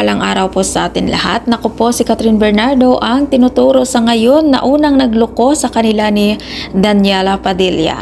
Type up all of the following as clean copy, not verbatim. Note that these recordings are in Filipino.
mapagpalang araw po sa atin lahat. Naku po, si Catherine Bernardo ang tinuturo sa ngayon na unang nagloko sa kanila ni Daniela Padilla.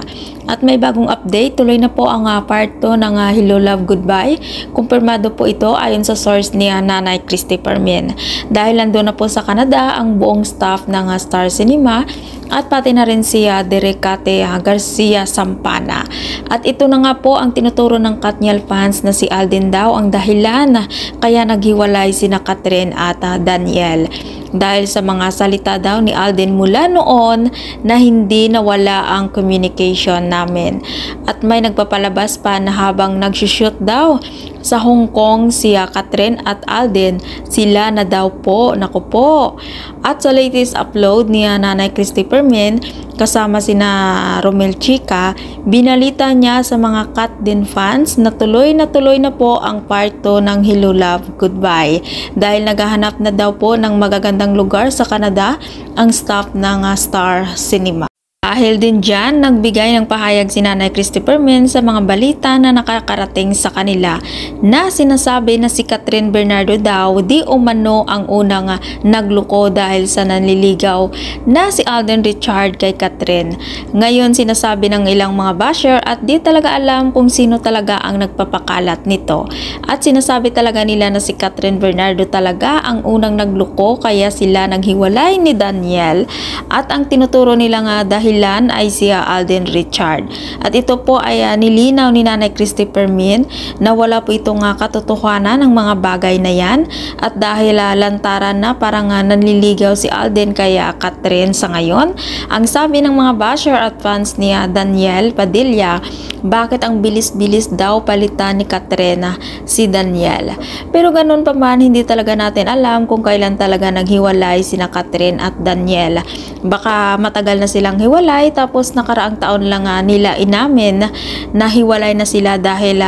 At may bagong update, tuloy na po ang part 2 ng Hello Love Goodbye. Kumpirmado po ito ayon sa source ni Nanay Christy Permin. Dahil nandun na po sa Canada ang buong staff ng Star Cinema at pati na rin si Dericate Garcia Sampana. At ito na nga po ang tinuturo ng Katniel fans na si Alden daw ang dahilan kaya naghiwalay sina Catherine at Daniel. Dahil sa mga salita daw ni Alden mula noon na hindi nawala ang communication namin. At may nagpapalabas pa na habang nagsushoot daw sa Hong Kong si Catherine at Alden, sila na daw po, naku po. At sa latest upload ni Nanay Christy Permin kasama sina Romel Chica, binalita niya sa mga Katdin fans na tuloy na po ang part 2 ng Hello Love Goodbye dahil naghahanap na daw po ng magagandang lugar sa Canada ang staff ng Star Cinema. Dahil din dyan, nagbigay ng pahayag si Nanay Christy Permin sa mga balita na nakakarating sa kanila na sinasabi na si Catherine Bernardo daw di umano ang unang nagluko dahil sa nanliligaw na si Alden Richard kay Catherine. Ngayon sinasabi ng ilang mga basher at di talaga alam kung sino talaga ang nagpapakalat nito. At sinasabi talaga nila na si Catherine Bernardo talaga ang unang nagluko kaya sila naghiwalay ni Daniel. At ang tinuturo nila nga dahil ay si Alden Richard. At ito po ay nilinaw ni Nanay Christy Permin na wala po itong katotohanan ng mga bagay na yan at dahil lantaran na parang nanliligaw si Alden kaya Catherine sa ngayon. Ang sabi ng mga basher at fans ni Daniel Padilla, bakit ang bilis-bilis daw palitan ni Catherine si Daniel. Pero ganun pa man, hindi talaga natin alam kung kailan talaga naghiwalay sina Catherine at Daniel. Baka matagal na silang hiwalay tapos nakaraang taon lang nila inamin na hiwalay na sila dahil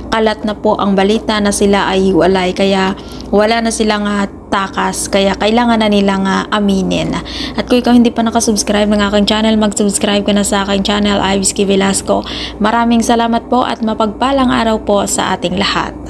kalat na po ang balita na sila ay hiwalay kaya wala na silang takas kaya kailangan na nilang aminin. At kung ikaw hindi pa nakasubscribe ng aking channel, mag-subscribe ka na sa aking channel, Ivisky Velasco. Maraming salamat po at mapagpalang araw po sa ating lahat.